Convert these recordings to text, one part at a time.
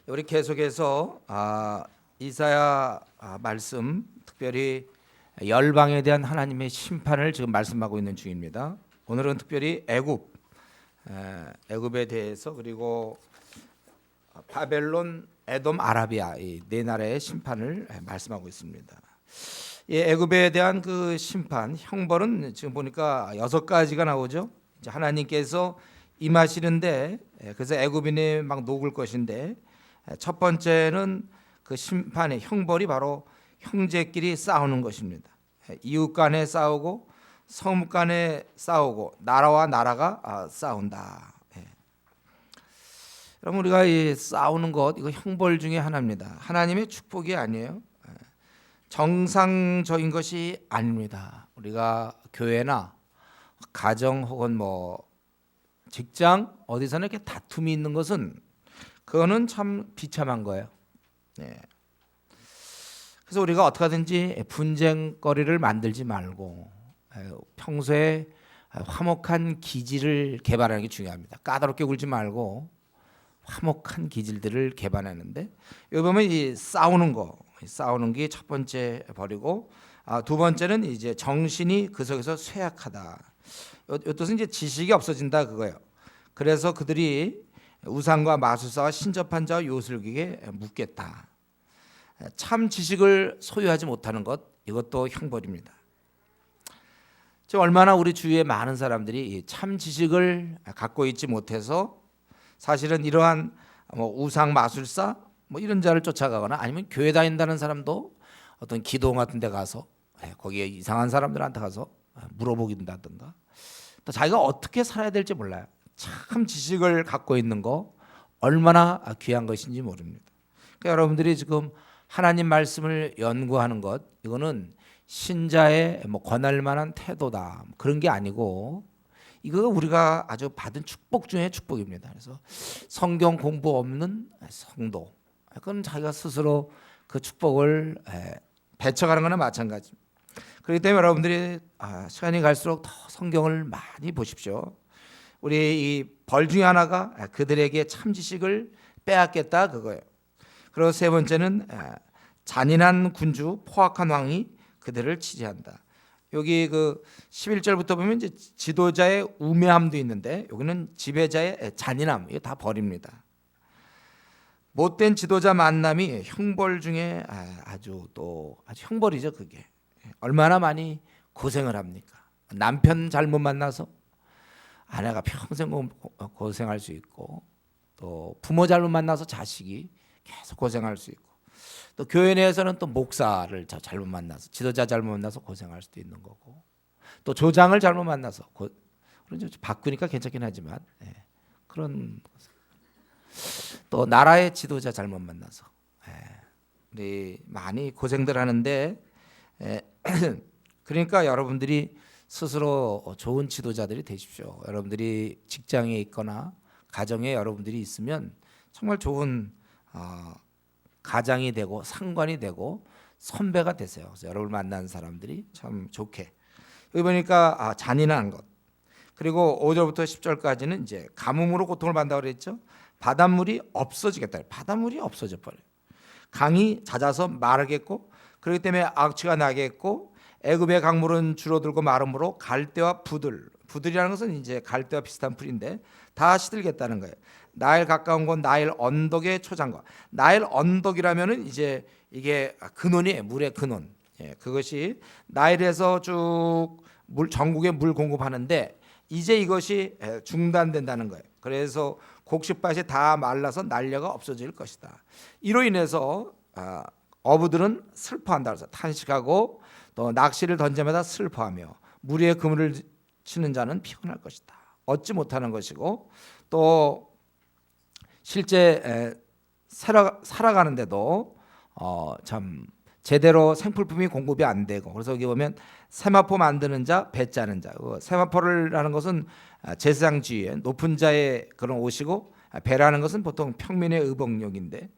우리 계속해서 이사야 말씀, 특별히 열방에 대한 하나님의 심판을 지금 말씀하고 있는 중입니다. 오늘은 특별히 애굽에 대해서, 그리고 바벨론, 에돔, 아라비아 이 네 나라의 심판을 말씀하고 있습니다. 이 애굽에 대한 그 심판, 형벌은 지금 보니까 6가지가 나오죠. 이제 하나님께서 임하시는데, 그래서 애굽인이 막 녹을 것인데, 첫 번째는 그 심판의 형벌이 바로 형제끼리 싸우는 것입니다. 이웃 간에 싸우고, 성읍 간에 싸우고, 나라와 나라가 싸운다. 그럼 우리가 이 싸우는 것, 이거 형벌 중에 하나입니다. 하나님의 축복이 아니에요. 정상적인 것이 아닙니다. 우리가 교회나 가정 혹은 뭐 직장 어디서나 이렇게 다툼이 있는 것은 그거는 참 비참한 거예요. 그래서 우리가 어떻게 하든지 분쟁거리를 만들지 말고 평소에 화목한 기질을 개발하는 게 중요합니다. 까다롭게 굴지 말고 화목한 기질들을 개발하는데, 여기 보면 이 싸우는 게 첫 번째 버리고, 두 번째는 이제 정신이 그 속에서 쇠약하다. 이 뜻은 이제 지식이 없어진다 그거예요. 그래서 그들이 우상과 마술사와 신접한 자와 요술기에 묻겠다. 참 지식을 소유하지 못하는 것, 이것도 형벌입니다. 지금 얼마나 우리 주위에 많은 사람들이 참 지식을 갖고 있지 못해서 사실은 이러한 우상 마술사 이런 자를 쫓아가거나, 아니면 교회 다닌다는 사람도 어떤 기도 같은 데 가서 거기에 이상한 사람들한테 가서 물어보긴다든가, 또 자기가 어떻게 살아야 될지 몰라요. 참 지식을 갖고 있는 거 얼마나 귀한 것인지 모릅니다. 그러니까 여러분들이 지금 하나님 말씀을 연구하는 것, 이거는 신자의 권할 만한 태도다 그런 게 아니고, 이거 우리가 아주 받은 축복 중에 축복입니다. 그래서 성경 공부 없는 성도, 그건 자기가 스스로 그 축복을 배척하는 거나 마찬가지입니다. 그렇기 때문에 여러분들이 시간이 갈수록 더 성경을 많이 보십시오. 우리 이 벌 중에 하나가 그들에게 참 지식을 빼앗겠다 그거예요. 그리고 세 번째는 잔인한 군주, 포악한 왕이 그들을 치지한다. 여기 그 11절부터 보면 이제 지도자의 우매함도 있는데, 여기는 지배자의 잔인함, 이거 다 버립니다. 못된 지도자 만남이 형벌 중에 아주 형벌이죠. 그게 얼마나 많이 고생을 합니까? 남편 잘못 만나서 아내가 평생 고생할 수 있고, 또 부모 잘못 만나서 자식이 계속 고생할 수 있고, 또 교회 내에서는 또 목사를 잘못 만나서, 지도자 잘못 만나서 고생할 수도 있는 거고, 또 조장을 잘못 만나서 바꾸니까 괜찮긴 하지만 그런, 또 나라의 지도자 잘못 만나서 우리 많이 고생들 하는데, 그러니까 여러분들이 스스로 좋은 지도자들이 되십시오. 여러분들이 직장에 있거나 가정에 여러분들이 있으면 정말 좋은 가장이 되고 상관이 되고 선배가 되세요. 그래서 여러분을 만나는 사람들이 참 좋게. 여기 보니까 잔인한 것, 그리고 5절부터 10절까지는 이제 가뭄으로 고통을 받는다고 그랬죠. 바닷물이 없어지겠다. 바닷물이 없어져 버려요. 강이 잦아서 마르겠고, 그렇기 때문에 악취가 나겠고, 애굽의 강물은 줄어들고 마름으로 갈대와 부들이라는 것은 이제 갈대와 비슷한 풀인데 다 시들겠다는 거예요. 나일 가까운 곳 나일 언덕의 초장과, 나일 언덕이라면은 이제 이게 근원이에요. 물의 근원. 그것이 나일에서 쭉 전국에 물 공급하는데, 이제 이것이 중단된다는 거예요. 그래서 곡식밭이 다 말라서 난려가 없어질 것이다. 이로 인해서 어부들은 슬퍼한다. 그래서 탄식하고, 또 낚시를 던지마다 슬퍼하며, 무리의 그물을 치는 자는 피곤할 것이다. 얻지 못하는 것이고, 또 실제 살아가는데도 참 제대로 생필품이 공급이 안 되고, 그래서 여기 보면 세마포 만드는 자, 배 짜는 자. 세마포라는 것은 제사장주의의 높은 자의 그런 옷이고, 배라는 것은 보통 평민의 의복용인데,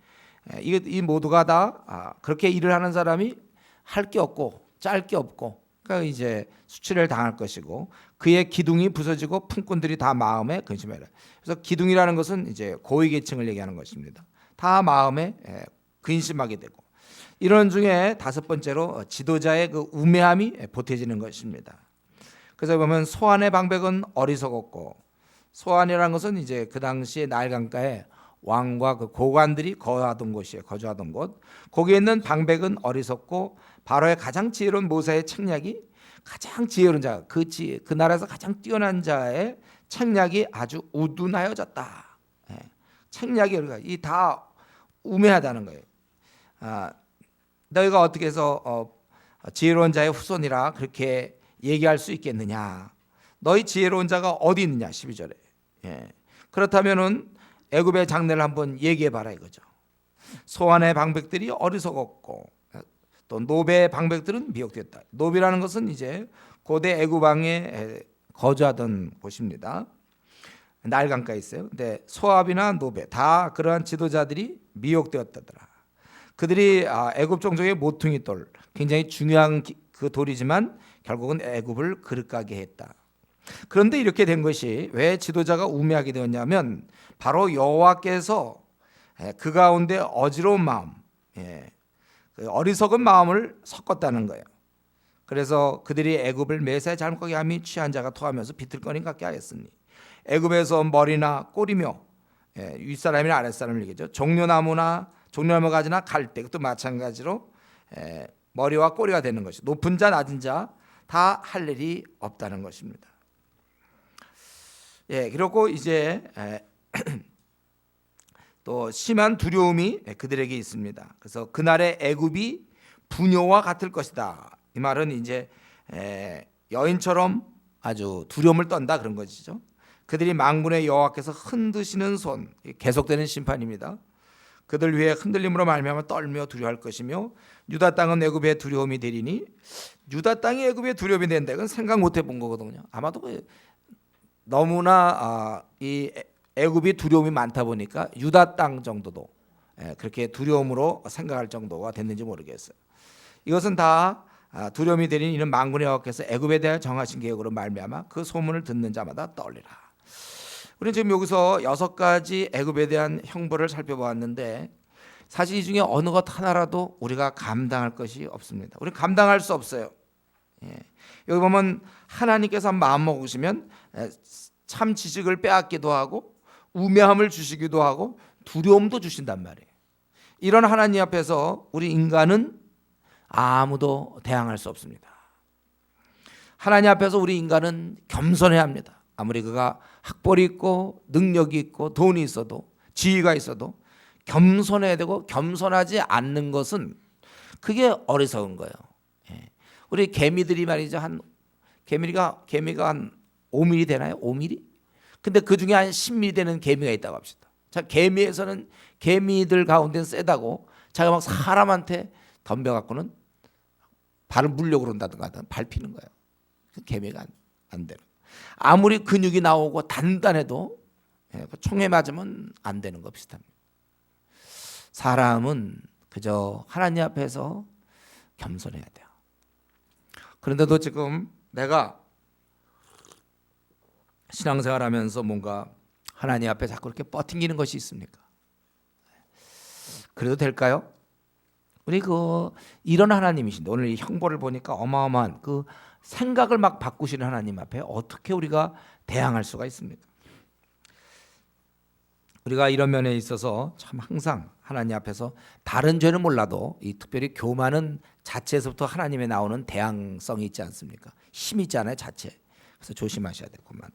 이 모두가 다 그렇게 일을 하는 사람이 할 게 없고 짤 게 없고, 그러니까 이제 수치를 당할 것이고, 그의 기둥이 부서지고 품꾼들이 다 마음에 근심해라. 그래서 기둥이라는 것은 이제 고위 계층을 얘기하는 것입니다. 다 마음에 근심하게 되고, 이런 중에 다섯 번째로 지도자의 그 우매함이 보태지는 것입니다. 그래서 보면 소안의 방백은 어리석었고, 소안이라는 것은 이제 그 당시에 나일 강가에 왕과 그 고관들이 거주하던 곳이에요. 거주하던 곳. 거기에 있는 방백은 어리석고 바로의 가장 지혜로운 모세의 책략이, 가장 지혜로운 자, 그 나라에서 가장 뛰어난 자의 책략이 아주 우둔하여졌다. 책략이 이 다 우매하다는 거예요. 너희가 어떻게 해서 지혜로운 자의 후손이라 그렇게 얘기할 수 있겠느냐? 너희 지혜로운 자가 어디 있느냐? 12절에. 그렇다면은 애굽의 장래를 한번 얘기해 봐라 이거죠. 소안의 방백들이 어리석었고 또 노베의 방백들은 미혹됐다. 노비라는 것은 이제 고대 애굽 왕에 거주하던 곳입니다. 나일 강가에 있어요. 근데 소압이나 노베 다 그러한 지도자들이 미혹되었다더라. 그들이 애굽 종족의 모퉁이 돌, 굉장히 중요한 그 돌이지만 결국은 애굽을 그릇가게 했다. 그런데 이렇게 된 것이 왜 지도자가 우매하게 되었냐면 바로 여호와께서 그 가운데 어지러운 마음, 어리석은 마음을 섞었다는 거예요. 그래서 그들이 애굽을 매사에 잘못 가게 함이 취한 자가 토하면서 비틀거림 같게 하였으니, 애굽에서 머리나 꼬리며 윗사람이나 아랫사람을 얘기죠. 종려나무나 종려나무 가지나 갈대, 그것도 마찬가지로 머리와 꼬리가 되는 것이, 높은 자 낮은 자 다 할 일이 없다는 것입니다. 그리고 이제 또 심한 두려움이 그들에게 있습니다. 그래서 그날의 애굽이 분요와 같을 것이다. 이 말은 이제 여인처럼 아주 두려움을 떤다 그런 것이죠. 그들이 만군의 여호와께서 흔드시는 손, 계속되는 심판입니다. 그들 위해 흔들림으로 말미암아 떨며 두려워할 것이며, 유다 땅은 애굽의 두려움이 되리니, 유다 땅이 애굽의 두려움이 된다. 이건 생각 못 해본 거거든요. 아마도 너무나 이 애굽이 두려움이 많다 보니까 유다 땅 정도도 그렇게 두려움으로 생각할 정도가 됐는지 모르겠어요. 이것은 다 두려움이 되리니 이는 만군의 여호와께서 애굽에 대하여 정하신 계획으로 말미암아 그 소문을 듣는 자마다 떨리라. 우리는 지금 여기서 6가지 애굽에 대한 형벌을 살펴보았는데, 사실 이 중에 어느 것 하나라도 우리가 감당할 것이 없습니다. 우리는 감당할 수 없어요. 여기 보면 하나님께서 마음 먹으시면 참 지식을 빼앗기도 하고 우매함을 주시기도 하고 두려움도 주신단 말이에요. 이런 하나님 앞에서 우리 인간은 아무도 대항할 수 없습니다. 하나님 앞에서 우리 인간은 겸손해야 합니다. 아무리 그가 학벌이 있고 능력이 있고 돈이 있어도 지위가 있어도 겸손해야 되고, 겸손하지 않는 것은 그게 어리석은 거예요. 우리 개미들이 말이죠, 개미가 한 5mm 되나요? 5mm? 근데 그 중에 한 10mm 되는 개미가 있다고 합시다. 자, 개미에서는 개미들 가운데는 세다고 자기가 막 사람한테 덤벼갖고는 발을 물려고 그런다든가 밟히는 거예요. 개미가 안 되는. 아무리 근육이 나오고 단단해도 총에 맞으면 안 되는 거 비슷합니다. 사람은 그저 하나님 앞에서 겸손해야 돼요. 그런데도 지금 내가 신앙생활하면서 뭔가 하나님 앞에 자꾸 이렇게 뻗팅기는 것이 있습니까? 그래도 될까요? 우리 이런 하나님이신데, 오늘 이 형벌을 보니까 어마어마한 그 생각을 막 바꾸시는 하나님 앞에 어떻게 우리가 대항할 수가 있습니까? 우리가 이런 면에 있어서 참 항상 하나님 앞에서 다른 죄는 몰라도 이 특별히 교만은 자체에서부터 하나님에 나오는 대항성이 있지 않습니까? 힘이 있잖아요, 자체. 그래서 조심하셔야 되구만.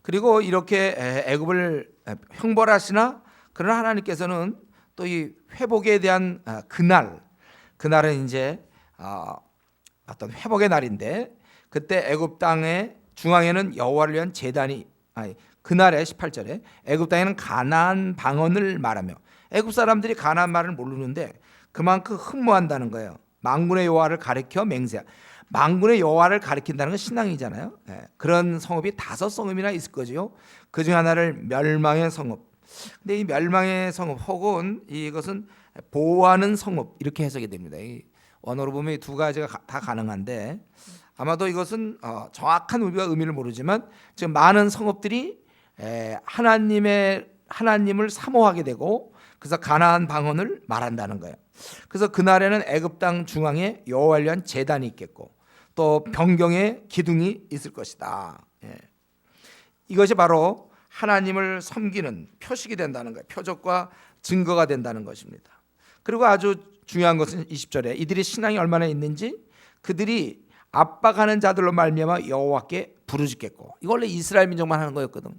그리고 이렇게 애굽을 형벌하시나, 그러나 하나님께서는 또 이 회복에 대한 그날은 이제 어떤 회복의 날인데, 그때 애굽 땅의 중앙에는 여호와를 위한 제단이, 그날에 18절에 애굽 땅에는 가나안 방언을 말하며, 애굽 사람들이 가나안 말을 모르는데 그만큼 흠모한다는 거예요. 만군의 여호와를 가리켜 맹세하. 만군의 여호와를 가리킨다는 건 신앙이잖아요. 그런 성읍이 5성읍이나 있을 거죠. 그 중 하나를 멸망의 성읍. 근데 이 멸망의 성읍 혹은 이것은 보호하는 성읍, 이렇게 해석이 됩니다. 이 원어로 보면 이 두 가지가 다 가능한데, 아마도 이것은 정확한 우리가 의미를 모르지만 지금 많은 성읍들이 하나님을 사모하게 되고 그래서 가나안 방언을 말한다는 거예요. 그래서 그날에는 애굽 땅 중앙에 여호와를 위한 제단이 있겠고 또 변경의 기둥이 있을 것이다. 이것이 바로 하나님을 섬기는 표식이 된다는 거예요. 표적과 증거가 된다는 것입니다. 그리고 아주 중요한 것은 20절에 이들이 신앙이 얼마나 있는지 그들이 압박하는 자들로 말미암아 여호와께 부르짖겠고, 이거 원래 이스라엘 민족만 하는 거였거든요.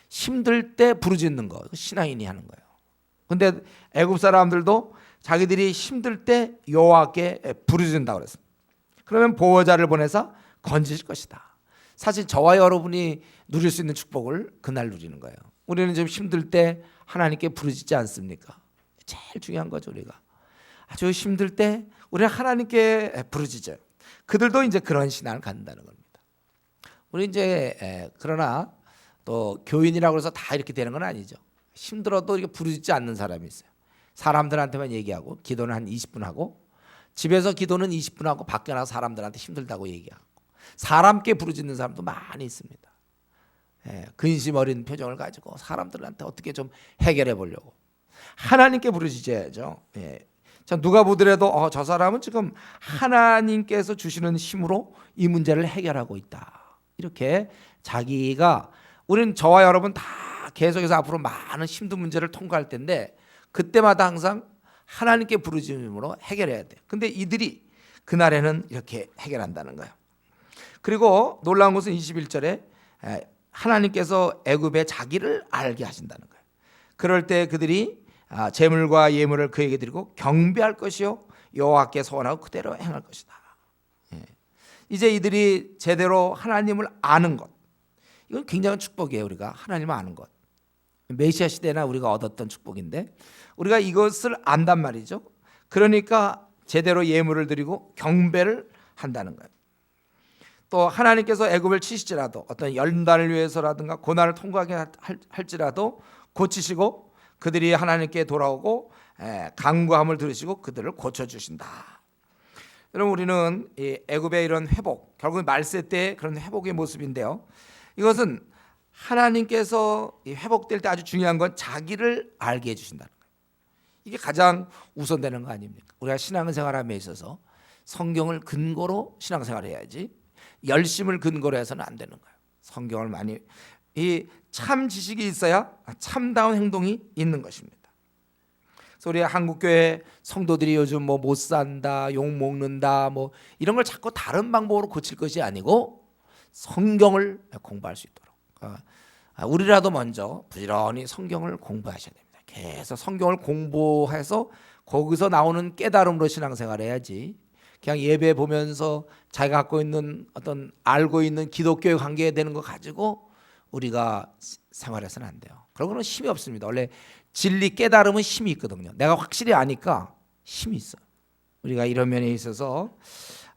힘들 때 부르짖는 거, 신앙인이 하는 거예요. 근데 애굽 사람들도 자기들이 힘들 때 여호와께 부르짖는다고 그랬습니다. 그러면 보호자를 보내서 건지실 것이다. 사실 저와 여러분이 누릴 수 있는 축복을 그날 누리는 거예요. 우리는 좀 힘들 때 하나님께 부르짖지 않습니까? 제일 중요한 거죠. 우리가 아주 힘들 때 우리는 하나님께 부르짖어요. 그들도 이제 그런 신앙을 갖는다는 겁니다. 우리 이제 그러나 또 교인이라고 해서 다 이렇게 되는 건 아니죠. 힘들어도 이렇게 부르짖지 않는 사람이 있어요. 사람들한테만 얘기하고 기도는 한 20분 하고, 집에서 기도는 20분 하고 밖에 나가서 사람들한테 힘들다고 얘기하고, 사람께 부르짖는 사람도 많이 있습니다. 근심 어린 표정을 가지고 사람들한테 어떻게 좀 해결해 보려고. 하나님께 부르짖어야죠. 자, 누가 보더라도 저 사람은 지금 하나님께서 주시는 힘으로 이 문제를 해결하고 있다. 이렇게 자기가, 우리는 저와 여러분 다 계속해서 앞으로 많은 힘든 문제를 통과할 텐데 그때마다 항상 하나님께 부르짖음으로 해결해야 돼요. 근데 이들이 그날에는 이렇게 해결한다는 거예요. 그리고 놀라운 것은 21절에 하나님께서 애굽에 자기를 알게 하신다는 거예요. 그럴 때 그들이 제물과 예물을 그에게 드리고 경배할 것이요 여호와께 소원하고 그대로 행할 것이다. 이제 이들이 제대로 하나님을 아는 것, 이건 굉장한 축복이에요. 우리가 하나님을 아는 것, 메시아 시대나 우리가 얻었던 축복인데 우리가 이것을 안단 말이죠. 그러니까 제대로 예물을 드리고 경배를 한다는 거예요. 또 하나님께서 애굽을 치실지라도 어떤 연단을 위해서라든가 고난을 통과하게 할지라도 고치시고 그들이 하나님께 돌아오고 간구함을 들으시고 그들을 고쳐주신다. 여러분, 우리는 이 애굽의 이런 회복, 결국 말세 때 그런 회복의 모습인데요. 이것은 하나님께서 회복될 때 아주 중요한 건 자기를 알게 해주신다는 거예요. 이게 가장 우선되는 거 아닙니까? 우리가 신앙생활함에 있어서 성경을 근거로 신앙생활을 해야지 열심을 근거로 해서는 안 되는 거예요. 성경을 많이, 이 참 지식이 있어야 참다운 행동이 있는 것입니다. 그래서 우리 한국교회 성도들이 요즘 뭐 못 산다, 욕 먹는다, 뭐 이런 걸 자꾸 다른 방법으로 고칠 것이 아니고 성경을 공부할 수 있도록 우리라도 먼저 부지런히 성경을 공부하셔야 됩니다. 계속 성경을 공부해서 거기서 나오는 깨달음으로 신앙생활을 해야지 그냥 예배 보면서 자기가 갖고 있는 어떤 알고 있는 기독교의 관계에 되는 거 가지고 우리가 생활해서는 안 돼요. 그러고는 힘이 없습니다. 원래 진리 깨달음은 힘이 있거든요. 내가 확실히 아니까 힘이 있어요. 우리가 이런 면에 있어서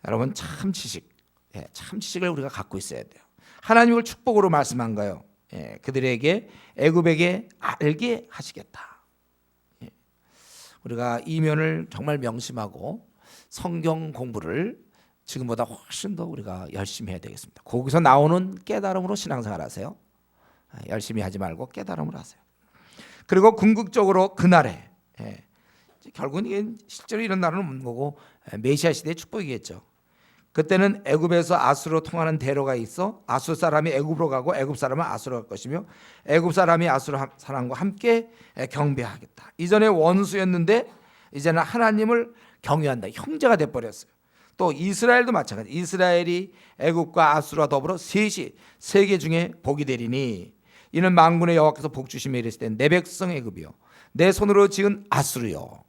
여러분 참 지식을 우리가 갖고 있어야 돼요. 하나님을 축복으로 말씀한 거예요. 그들에게 애굽에게 알게 하시겠다. 우리가 이 면을 정말 명심하고 성경 공부를 지금보다 훨씬 더 우리가 열심히 해야 되겠습니다. 거기서 나오는 깨달음으로 신앙생활 하세요. 열심히 하지 말고 깨달음으로 하세요. 그리고 궁극적으로 그날에 결국은 이게 실제로 이런 날은 없는 거고 메시아 시대의 축복이겠죠. 그때는 애굽에서 아수르로 통하는 대로가 있어 아수 사람이 애굽으로 가고 애굽 사람은 아수르로 갈 것이며 애굽 사람이 아수르 사람과 함께 경배하겠다. 이전에 원수였는데 이제는 하나님을 경외한다. 형제가 돼버렸어요. 또 이스라엘도 마찬가지. 이스라엘이 애굽과 아수르와 더불어 셋이 세계 중에 복이 되리니 이는 만군의 여호와께서 복 주시며 이르시되 내 백성 애굽이요 내 손으로 지은 아수르요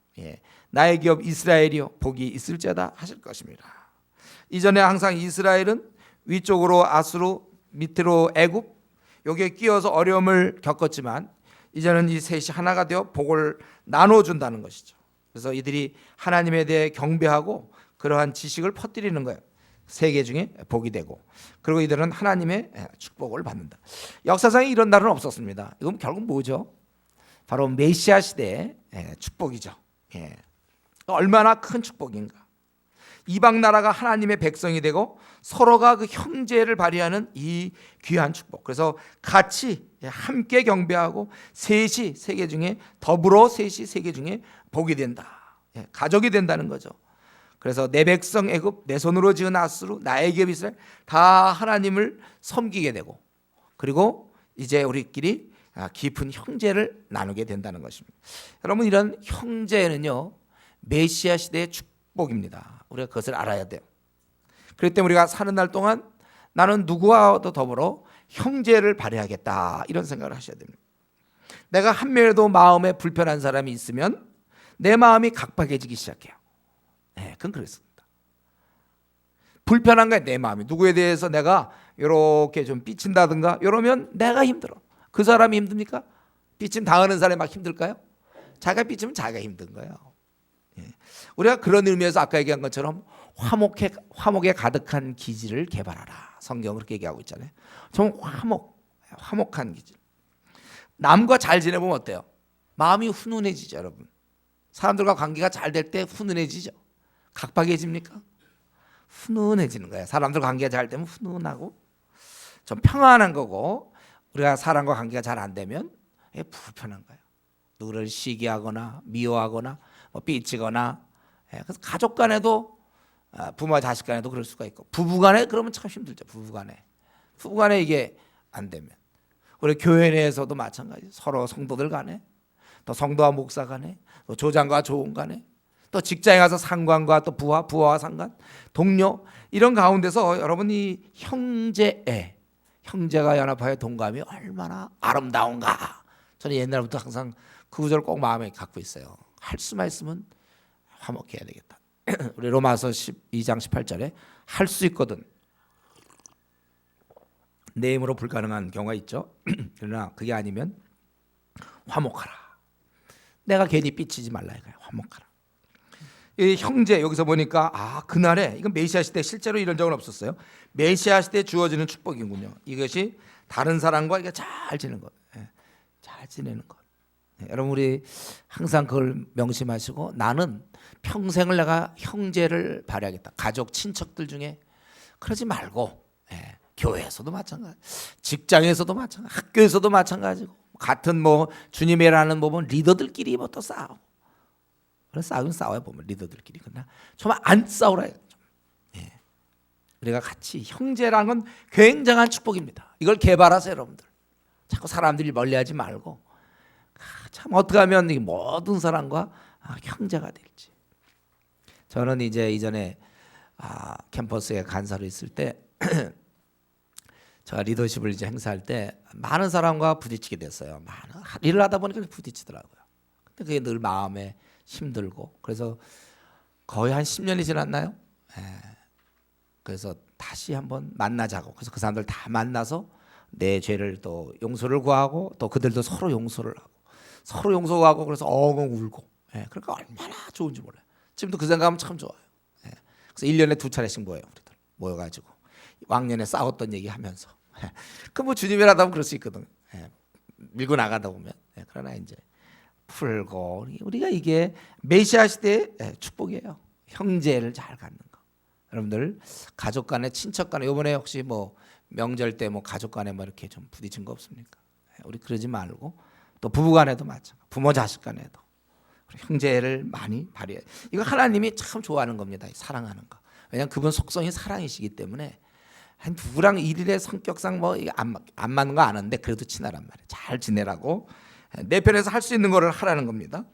나의 기업 이스라엘이요 복이 있을지어다 하실 것입니다. 이전에 항상 이스라엘은 위쪽으로 아수르, 밑으로 애굽, 여기에 끼어서 어려움을 겪었지만 이제는 이 셋이 하나가 되어 복을 나눠준다는 것이죠. 그래서 이들이 하나님에 대해 경배하고 그러한 지식을 퍼뜨리는 거예요. 세계 중에 복이 되고, 그리고 이들은 하나님의 축복을 받는다. 역사상에 이런 날은 없었습니다. 이건 결국 뭐죠? 바로 메시아 시대의 축복이죠. 얼마나 큰 축복인가. 이방 나라가 하나님의 백성이 되고 서로가 그 형제를 발휘하는 이 귀한 축복. 그래서 같이 함께 경배하고 셋이 세계 중에 더불어 셋이 세계 중에 복이 된다. 가족이 된다는 거죠. 그래서 내 백성 애굽, 내 손으로 지은 아수르, 나의 기업 이스라엘 다 하나님을 섬기게 되고, 그리고 이제 우리끼리 깊은 형제를 나누게 된다는 것입니다. 여러분, 이런 형제는요 메시아 시대의 축복입니다. 우리가 그것을 알아야 돼요. 그렇기 때문에 우리가 사는 날 동안 나는 누구와도 더불어 형제를 발휘하겠다, 이런 생각을 하셔야 됩니다. 내가 한 명이라도 마음에 불편한 사람이 있으면 내 마음이 각박해지기 시작해요. 그건 그렇습니다. 불편한 거야, 내 마음이. 누구에 대해서 내가 이렇게 좀 삐친다든가 이러면 내가 힘들어. 그 사람이 힘듭니까? 삐침 당하는 사람이 막 힘들까요? 자기가 삐치면 자기가 힘든 거예요. 우리가 그런 의미에서 아까 얘기한 것처럼 화목에 가득한 기질을 개발하라. 성경은 그렇게 얘기하고 있잖아요. 좀 화목한 기질. 남과 잘 지내보면 어때요? 마음이 훈훈해지죠, 여러분. 사람들과 관계가 잘 될 때 훈훈해지죠. 각박해집니까? 훈훈해지는 거예요. 사람들과 관계가 잘 되면 훈훈하고 좀 평안한 거고, 우리가 사람과 관계가 잘 안 되면 불편한 거예요. 누구를 시기하거나 미워하거나 삐치거나. 그래서 가족 간에도, 부모와 자식 간에도 그럴 수가 있고, 부부 간에 그러면 참 힘들죠. 부부 간에 이게 안 되면. 우리 교회 내에서도 마찬가지. 서로 성도들 간에, 또 성도와 목사 간에, 또 조장과 조원 간에, 또 직장에 가서 상관과 또 부하와 상관, 동료, 이런 가운데서 여러분이 형제가 연합하여 동감이 얼마나 아름다운가. 저는 옛날부터 항상 그 구절을 꼭 마음에 갖고 있어요. 할 수만 있으면 화목해야 되겠다. 우리 로마서 12장 18절에 할 수 있거든 내 힘으로 불가능한 경우가 있죠. 그러나 그게 아니면 화목하라. 내가 괜히 삐치지 말라 이거야. 화목하라. 이 형제, 여기서 보니까 그날에, 이건 메시아 시대 실제로 이런 적은 없었어요. 메시아 시대에 주어지는 축복이군요. 이것이 다른 사람과 이게 잘 지내는 것. 잘 지내는 것. 여러분, 우리 항상 그걸 명심하시고, 나는 평생을 내가 형제를 발휘하겠다. 가족, 친척들 중에. 그러지 말고, 교회에서도 마찬가지, 직장에서도 마찬가지, 학교에서도 마찬가지고, 같은 주님이라는 리더들끼리 또 싸우고. 싸우면 싸워야 보면 리더들끼리. 그러나 좀 안 싸우라. 우리가 같이 형제라는 건 굉장한 축복입니다. 이걸 개발하세요, 여러분들. 자꾸 사람들이 멀리하지 말고, 참 어떻게 하면 이 모든 사람과 형제가 될지. 저는 이제 이전에 캠퍼스에 간사로 있을 때 제가 리더십을 이제 행사할 때 많은 사람과 부딪히게 됐어요. 일을 하다 보니까 부딪히더라고요. 근데 그게 늘 마음에 힘들고, 그래서 거의 한 10년이 지났나요? 그래서 다시 한번 만나자고. 그래서 그 사람들 다 만나서 내 죄를 또 용서를 구하고, 또 그들도 서로 용서를 하고, 서로 용서하고, 그래서 엉엉 울고. 그러니까 얼마나 좋은지 몰라요. 지금도 그 생각하면 참 좋아요. 그래서 1년에 2차례씩 모여요. 우리들 모여가지고 왕년에 싸웠던 얘기하면서. 그 주님이라도 하면 그럴 수 있거든. 밀고 나가다 보면. 그러나 이제 풀고, 우리가 이게 메시아 시대의 축복이에요. 형제를 잘 갖는 거. 여러분들 가족 간에, 친척 간에, 이번에 혹시 명절 때 가족 간에 이렇게 좀 부딪힌 거 없습니까? 우리 그러지 말고, 또 부부 간에도 마찬가지, 부모 자식 간에도 형제를 많이 발휘해. 이거 하나님이 참 좋아하는 겁니다. 사랑하는 거. 왜냐하면 그분 속성이 사랑이시기 때문에 누구랑 일일의 성격상 안 맞는 거 아는데 그래도 친하란 말이에요. 잘 지내라고, 내 편에서 할 수 있는 거를 하라는 겁니다.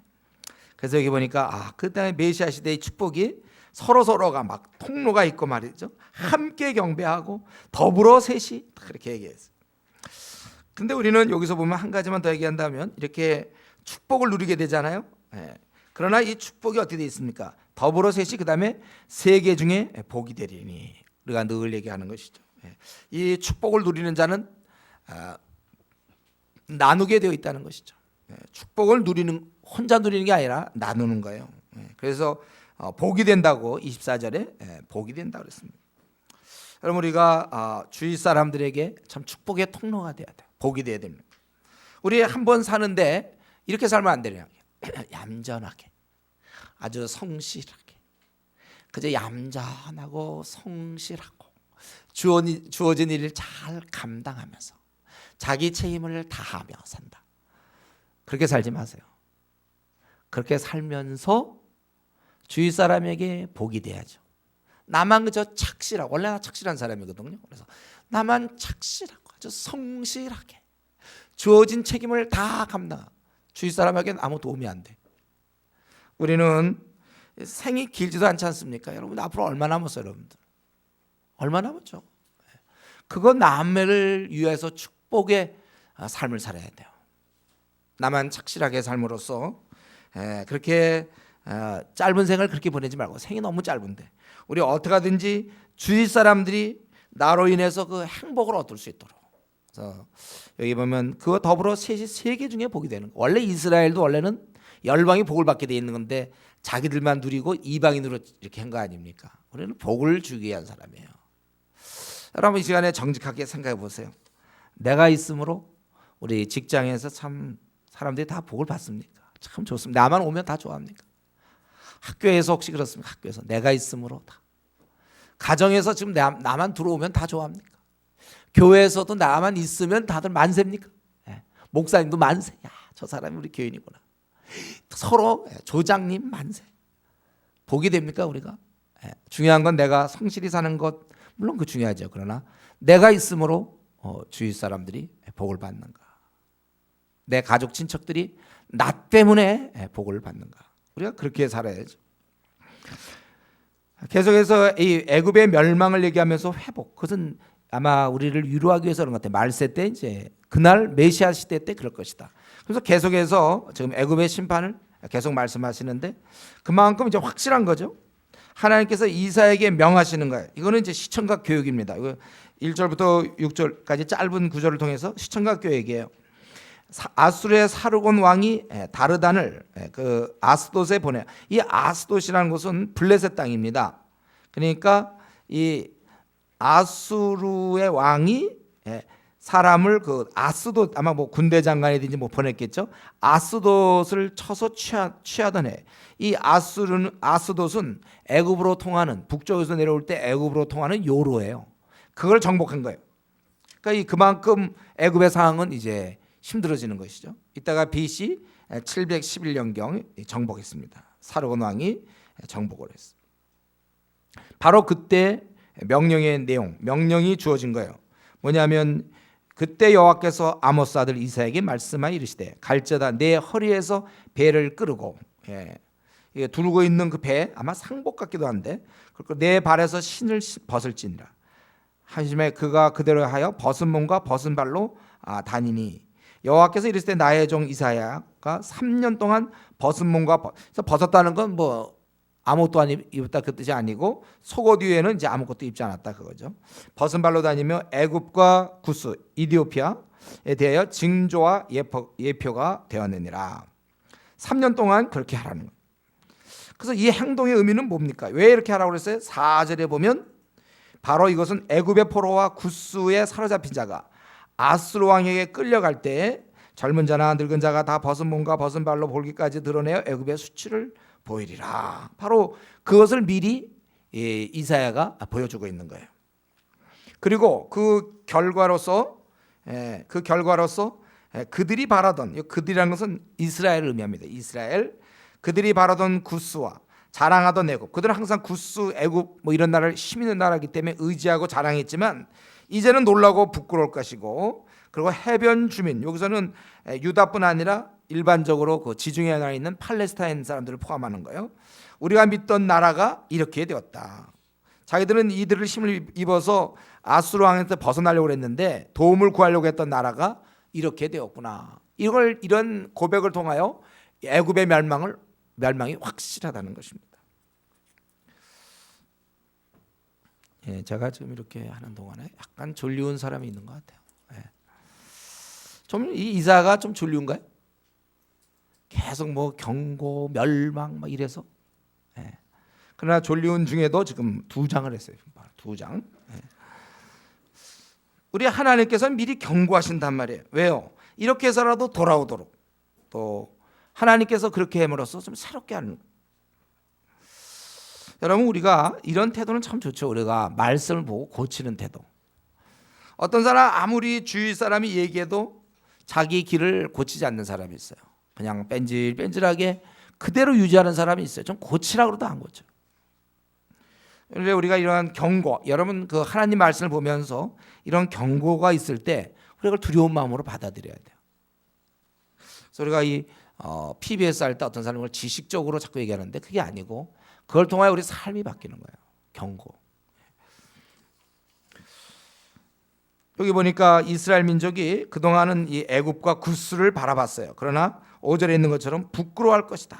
그래서 여기 보니까 그다음에 메시아 시대의 축복이 서로가 막 통로가 있고 말이죠. 함께 경배하고 더불어 셋이, 그렇게 얘기했어요. 근데 우리는 여기서 보면 한 가지만 더 얘기한다면, 이렇게 축복을 누리게 되잖아요. 그러나 이 축복이 어떻게 되어 있습니까? 더불어 셋이 그다음에 세계 중에 복이 되리니, 우리가 늘 얘기하는 것이죠. 이 축복을 누리는 자는 나누게 되어 있다는 것이죠. 축복을 혼자 누리는 게 아니라 나누는 거예요. 그래서 복이 된다고 24절에 복이 된다고 그랬습니다. 여러분, 우리가 주위 사람들에게 참 축복의 통로가 돼야 돼요. 복이 돼야 됩니다. 우리 한 번 사는데 이렇게 살면 안 되냐. 얌전하게, 아주 성실하게, 그저 얌전하고 성실하고 주어진 일을 잘 감당하면서 자기 책임을 다하며 산다. 그렇게 살지 마세요. 그렇게 살면서 주위 사람에게 복이 돼야죠. 나만 그저 착실하고, 원래 나 착실한 사람이거든요. 그래서 나만 착실하고 아주 성실하게 주어진 책임을 다 감당하고 주위 사람에게는 아무 도움이 안 돼. 우리는 생이 길지도 않지 않습니까? 여러분 앞으로 얼마 남았어요, 여러분들? 얼마 남았죠? 그거 남매를 위해서 축복의 삶을 살아야 돼요. 나만 착실하게 삶으로써 그렇게 짧은 생을 그렇게 보내지 말고, 생이 너무 짧은데 우리 어떻게 하든지 주위 사람들이 나로 인해서 그 행복을 얻을 수 있도록. 그래서 여기 보면 그거 더불어 셋이 세 개 중에 복이 되는 거. 원래 이스라엘도 원래는 열방이 복을 받게 돼 있는 건데 자기들만 누리고 이방인으로 이렇게 한 거 아닙니까? 우리는 복을 주기 위한 사람이에요. 여러분 이 시간에 정직하게 생각해 보세요. 내가 있으므로 우리 직장에서 참 사람들이 다 복을 받습니까? 참 좋습니다. 나만 오면 다 좋아합니까? 학교에서 혹시 그렇습니까? 학교에서 내가 있으므로 다. 가정에서 지금 나만 들어오면 다 좋아합니까? 교회에서도 나만 있으면 다들 만세입니까? 목사님도 만세. 야, 저 사람이 우리 교인이구나. 서로 조장님 만세. 복이 됩니까 우리가? 중요한 건 내가 성실히 사는 것, 물론 그 중요하죠. 그러나 내가 있으므로 주위 사람들이 복을 받는가? 내 가족 친척들이 나 때문에 복을 받는가? 우리가 그렇게 살아야죠. 계속해서 이 애굽의 멸망을 얘기하면서 회복, 그것은 아마 우리를 위로하기 위해서 그런 것 같아요. 말세 때 이제 그날 메시아 시대 때 그럴 것이다. 그래서 계속해서 지금 애굽의 심판을 계속 말씀하시는데 그만큼 이제 확실한 거죠. 하나님께서 이사야에게 명하시는 거예요. 이거는 이제 시청각 교육입니다. 이거 1절부터 6절까지 짧은 구절을 통해서 시청각 교육이에요. 아수르의 사르곤 왕이 다르단을 그 아스돗에 보내. 이 아스돗이라는 곳은 블레셋 땅입니다. 그러니까 이 아수르의 왕이 사람을 그 아스돗, 아마 뭐 군대 장관이든지 뭐 보냈겠죠. 아스돗을 쳐서 취하던 해. 이 아스돗은 애굽으로 통하는, 북쪽에서 내려올 때 애굽으로 통하는 요로예요. 그걸 정복한 거예요. 그러니까 그만큼 애굽의 상황은 이제 힘들어지는 것이죠. 이따가 BC 711년경 정복했습니다. 사르곤 왕이 정복을 했습니다. 바로 그때 명령의 내용, 명령이 주어진 거예요. 뭐냐면 그때 여호와께서 아모스 아들 이사야에게 말씀하여 이르시되 갈지어다 내 허리에서 배를 끌고, 이게 두르고 있는 그 배 아마 상복 같기도 한데, 그리고 내 발에서 신을 벗을지니라 하심에 그가 그대로 하여 벗은 몸과 벗은 발로 다니니 여호와께서 이르시되 나의 종 이사야가 3년 동안 벗은 몸과 벗었다는 건 뭐 아무것도 안 입었다 그 뜻이 아니고 속옷 위에는 이제 아무것도 입지 않았다 그거죠. 벗은 발로 다니며 애굽과 구스 이디오피아에 대하여 징조와 예표가 되었느니라. 3년 동안 그렇게 하라는 거예요. 그래서 이 행동의 의미는 뭡니까? 왜 이렇게 하라고 그랬어요? 4절에 보면 바로 이것은 애굽의 포로와 구스에 사로잡힌 자가 아수르 왕에게 끌려갈 때 젊은 자나 늙은 자가 다 벗은 몸과 벗은 발로 볼기까지 드러내어 애굽의 수치를 보이리라. 바로 그것을 미리 이사야가 보여주고 있는 거예요. 그리고 그 결과로서 그들이 바라던, 그들이라는 것은 이스라엘을 의미합니다. 이스라엘, 그들이 바라던 구스와 자랑하던 애굽, 그들은 항상 구스, 애굽 뭐 이런 나라를 힘 있는 나라이기 때문에 의지하고 자랑했지만 이제는 놀라고 부끄러울 것이고, 그리고 해변 주민, 여기서는 유다뿐 아니라 일반적으로 그 지중해 나라에 있는 팔레스타인 사람들을 포함하는 거예요. 우리가 믿던 나라가 이렇게 되었다. 자기들은 이들을 힘을 입어서 아수르 왕한테 벗어나려고 했는데 도움을 구하려고 했던 나라가 이렇게 되었구나. 이런 고백을 통하여 애굽의 멸망이 확실하다는 것입니다. 제가 지금 이렇게 하는 동안에 약간 졸리운 사람이 있는 것 같아요. 좀 이 이사가 좀 졸리운가요? 계속 뭐 경고, 멸망 막 이래서. 그러나 졸리운 중에도 지금 2장을 했어요. 2장. 우리 하나님께서는 미리 경고하신단 말이에요. 왜요? 이렇게 해서라도 돌아오도록, 또 하나님께서 그렇게 함으로써 좀 새롭게 하는. 여러분, 우리가 이런 태도는 참 좋죠. 우리가 말씀을 보고 고치는 태도. 어떤 사람 아무리 주위 사람이 얘기해도 자기 길을 고치지 않는 사람이 있어요. 그냥 뺀질뺀질하게 그대로 유지하는 사람이 있어요. 좀 고치라고 해도 안 고쳐. 그런데 우리가 이러한 경고, 여러분 그 하나님 말씀을 보면서 이런 경고가 있을 때 우리가 두려운 마음으로 받아들여야 돼요. 그래서 우리가 이 PBS 할 때 어떤 사람을 지식적으로 자꾸 얘기하는데 그게 아니고 그걸 통하여 우리 삶이 바뀌는 거예요. 경고. 여기 보니까 이스라엘 민족이 그동안은 이 애굽과 구스를 바라봤어요. 그러나 5절에 있는 것처럼 부끄러워할 것이다.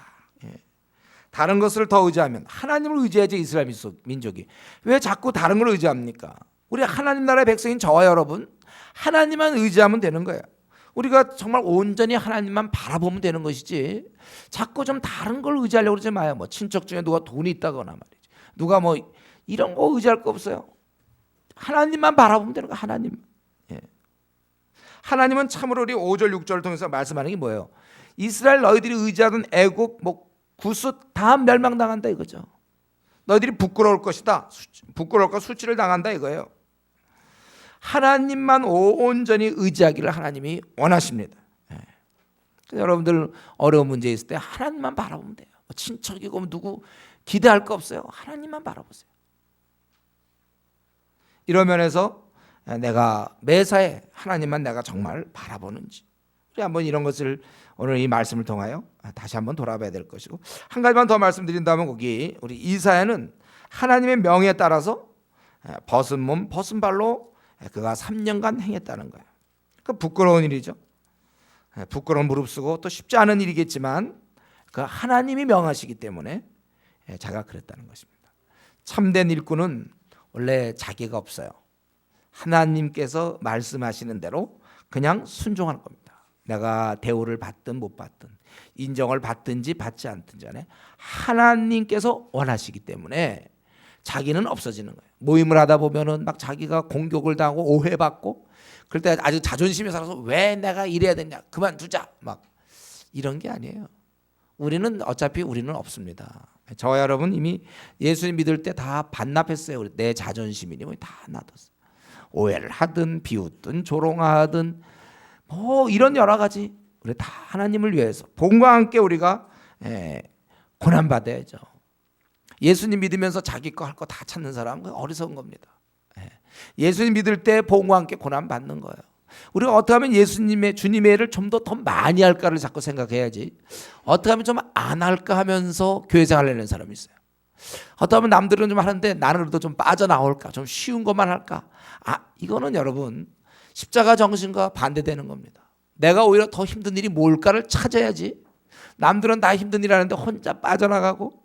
다른 것을 더 의지하면 하나님을 의지해야지. 이스라엘 민족이 왜 자꾸 다른 걸 의지합니까? 우리 하나님 나라의 백성인 저와 여러분, 하나님만 의지하면 되는 거예요. 우리가 정말 온전히 하나님만 바라보면 되는 것이지 자꾸 좀 다른 걸 의지하려고 그러지 마요. 뭐 친척 중에 누가 돈이 있다거나 말이지, 누가 뭐 이런 거 의지할 거 없어요. 하나님만 바라보면 되는 거예요. 하나님. 하나님은 참으로 우리 5절 6절을 통해서 말씀하는 게 뭐예요? 이스라엘 너희들이 의지하던 애굽 뭐 구스 다 멸망당한다 이거죠. 너희들이 부끄러울 것이다. 부끄러울까 수치를 당한다 이거예요. 하나님만 온전히 의지하기를 하나님이 원하십니다. 여러분들 어려운 문제 있을 때 하나님만 바라보면 돼요. 친척이고 누구 기대할 거 없어요. 하나님만 바라보세요. 이런 면에서 내가 매사에 하나님만 내가 정말 바라보는지, 우리 한번 이런 것을 오늘 이 말씀을 통하여 다시 한번 돌아봐야 될 것이고, 한 가지만 더 말씀드린다면 거기 우리 이사야는 하나님의 명에 따라서 벗은 몸 벗은 발로 그가 3년간 행했다는 거예요. 그 부끄러운 일이죠. 부끄러운 무릅쓰고 또 쉽지 않은 일이겠지만 그 하나님이 명하시기 때문에 자기가 그랬다는 것입니다. 참된 일꾼은 원래 자기가 없어요. 하나님께서 말씀하시는 대로 그냥 순종하는 겁니다. 내가 대우를 받든 못 받든, 인정을 받든지 받지 않든지 간에 하나님께서 원하시기 때문에 자기는 없어지는 거예요. 모임을 하다 보면은 막 자기가 공격을 당하고 오해받고, 그럴 때 아주 자존심이 살아서 왜 내가 이래야 되냐, 그만두자, 막 이런 게 아니에요. 우리는 어차피 우리는 없습니다. 저와 여러분 이미 예수님 믿을 때 다 반납했어요. 내 자존심이니 뭐 다 놔뒀어요. 오해를 하든 비웃든 조롱하든 뭐 이런 여러 가지, 우리 다 하나님을 위해서 복음과 함께 우리가 고난 받아야죠. 예수님 믿으면서 자기 거 할 거 다 찾는 사람은 어리석은 겁니다. 예수님 믿을 때 복음과 함께 고난 받는 거예요. 우리가 어떻게 하면 예수님의 주님의 일을 좀 더 많이 할까를 자꾸 생각해야지, 어떻게 하면 좀 안 할까 하면서 교회 생활하는 사람이 있어요. 어떻게 하면 남들은 좀 하는데 나는 그래도 좀 빠져나올까, 좀 쉬운 것만 할까. 이거는 여러분 십자가 정신과 반대되는 겁니다. 내가 오히려 더 힘든 일이 뭘까를 찾아야지, 남들은 다 힘든 일 하는데 혼자 빠져나가고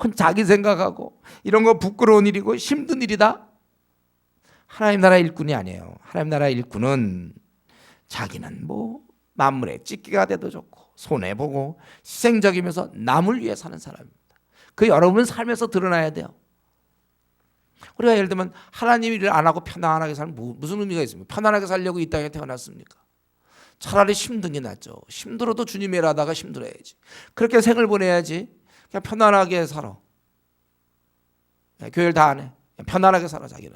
혼자 자기 생각하고 이런 거 부끄러운 일이고 힘든 일이다. 하나님 나라 일꾼이 아니에요. 하나님 나라 일꾼은 자기는 뭐 만물의 찢기가 돼도 좋고 손해보고 희생적이면서 남을 위해 사는 사람입니다. 그 여러분 삶에서 드러나야 돼요. 우리가 예를 들면 하나님 일을 안 하고 편안하게 살면 무슨 의미가 있습니까? 편안하게 살려고 이 땅에 태어났습니까? 차라리 힘든 게 낫죠. 힘들어도 주님 일 하다가 힘들어야지. 그렇게 생을 보내야지. 그냥 편안하게 살아. 교회를 다 안 해. 그냥 편안하게 살아 자기는.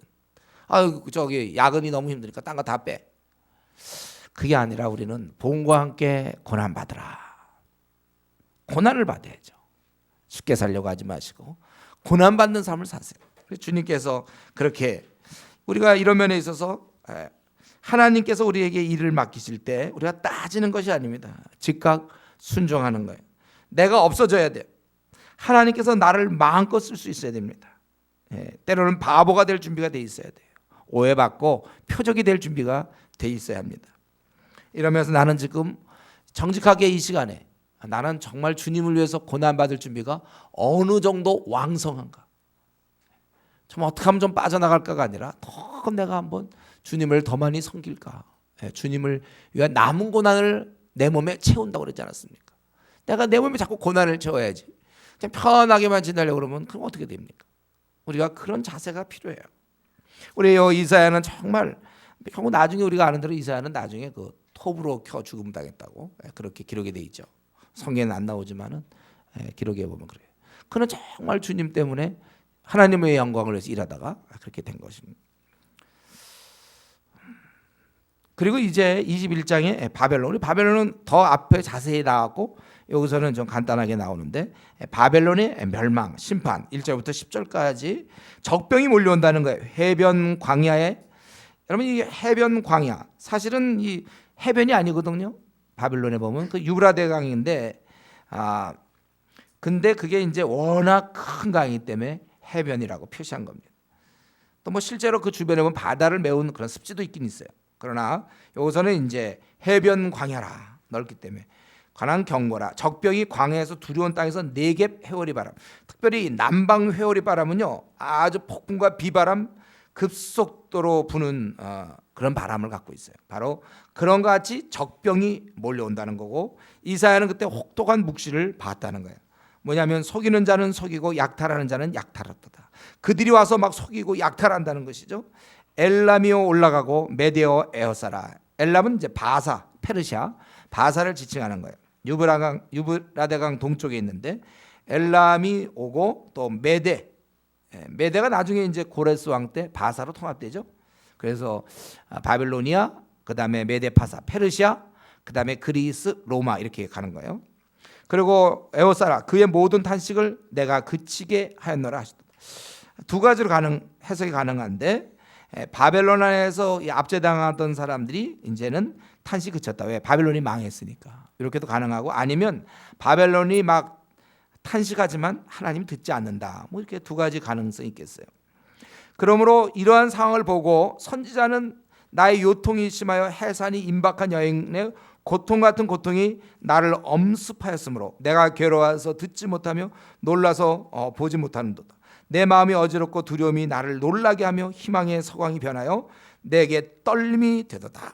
저기 야근이 너무 힘드니까 딴 거 다 빼. 그게 아니라 우리는 복음과 함께 고난 받으라. 고난을 받아야죠. 쉽게 살려고 하지 마시고 고난 받는 삶을 사세요. 주님께서 그렇게, 우리가 이런 면에 있어서 하나님께서 우리에게 일을 맡기실 때 우리가 따지는 것이 아닙니다. 즉각 순종하는 거예요. 내가 없어져야 돼요. 하나님께서 나를 마음껏 쓸 수 있어야 됩니다. 때로는 바보가 될 준비가 돼 있어야 돼요. 오해받고 표적이 될 준비가 돼 있어야 합니다. 이러면서 나는 지금 정직하게 이 시간에 나는 정말 주님을 위해서 고난받을 준비가 어느 정도 왕성한가, 좀 어떻게 하면 좀 빠져나갈까가 아니라 더 내가 한번 주님을 더 많이 섬길까, 주님을 위한 남은 고난을 내 몸에 채운다고 그랬지 않았습니까? 내가 내 몸에 자꾸 고난을 채워야지 그냥 편하게만 지내려고 그러면 그럼 어떻게 됩니까? 우리가 그런 자세가 필요해요. 우리 이사야는 정말 결국 나중에 우리가 아는 대로 이사야는 나중에 그 톱으로 켜 죽음 당했다고 그렇게 기록이 돼 있죠. 성경에는 안 나오지만은 기록해 보면 그래요. 그는 정말 주님 때문에 하나님의 영광을 위해서 일하다가 그렇게 된 것입니다. 그리고 이제 21장에 바벨론은 더 앞에 자세히 나왔고 여기서는 좀 간단하게 나오는데 바벨론의 멸망, 심판 1절부터 10절까지 적병이 몰려온다는 거예요. 해변 광야에 여러분 이 해변 광야 사실은 이 해변이 아니거든요. 바벨론에 보면 그 유브라데 강인데 근데 그게 이제 워낙 큰 강이기 때문에 해변이라고 표시한 겁니다. 또 뭐 실제로 그 주변에 보면 바다를 메운 그런 습지도 있긴 있어요. 그러나 여기서는 이제 해변 광야라 넓기 때문에 관한 경고라 적병이 광야에서 두려운 땅에서 네겝 회오리 바람 특별히 남방 회오리 바람은요 아주 폭풍과 비바람 급속도로 부는 그런 바람을 갖고 있어요. 바로 그런 것 같이 적병이 몰려온다는 거고 이사야는 그때 혹독한 묵시를 봤다는 거예요. 뭐냐면 속이는 자는 속이고 약탈하는 자는 약탈하도다. 그들이 와서 막 속이고 약탈한다는 것이죠. 엘람이요 올라가고 메데오 에어사라. 엘람은 이제 바사, 페르시아, 바사를 지칭하는 거예요. 유브라데강 동쪽에 있는데 엘람이 오고 또 메데가 나중에 이제 고레스 왕 때 바사로 통합되죠. 그래서 바빌로니아, 그다음에 메데 파사, 페르시아, 그다음에 그리스, 로마 이렇게 가는 거예요. 그리고 에오사라 그의 모든 탄식을 내가 그치게 하였노라 하시다. 두 가지로 해석이 가능한데 바벨론 안에서 압제당하던 사람들이 이제는 탄식 그쳤다. 왜? 바벨론이 망했으니까. 이렇게도 가능하고 아니면 바벨론이 막 탄식하지만 하나님 듣지 않는다. 뭐 이렇게 두 가지 가능성이 있겠어요. 그러므로 이러한 상황을 보고 선지자는 나의 요통이 심하여 해산이 임박한 여인의 고통 같은 고통이 나를 엄습하였으므로 내가 괴로워서 듣지 못하며 놀라서 보지 못하는도다. 내 마음이 어지럽고 두려움이 나를 놀라게 하며 희망의 서광이 변하여 내게 떨림이 되도다.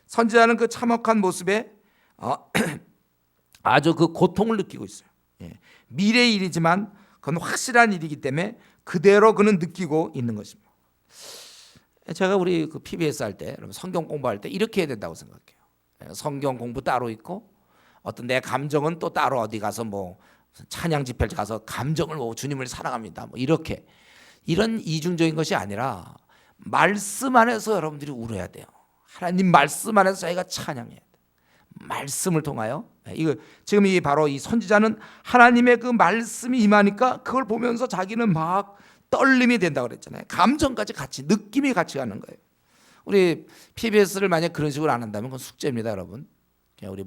선지자는 그 참혹한 모습에 아주 그 고통을 느끼고 있어요. 미래의 일이지만 그건 확실한 일이기 때문에 그대로 그는 느끼고 있는 것입니다. 제가 우리 그 PBS 할 때 성경 공부할 때 이렇게 해야 된다고 생각해요. 성경 공부 따로 있고 어떤 내 감정은 또 따로 어디 가서 뭐 찬양 집회를 가서 감정을 뭐 주님을 사랑합니다. 뭐 이렇게 이런 이중적인 것이 아니라 말씀 안에서 여러분들이 울어야 돼요. 하나님 말씀 안에서 저희가 찬양해야 돼요. 말씀을 통하여 이거 지금 이 바로 이 선지자는 하나님의 그 말씀이 임하니까 그걸 보면서 자기는 막 떨림이 된다고 그랬잖아요. 감정까지 같이 느낌이 같이 가는 거예요. 우리 PBS를 만약 그런 식으로 안 한다면 그건 숙제입니다, 여러분. 그냥 우리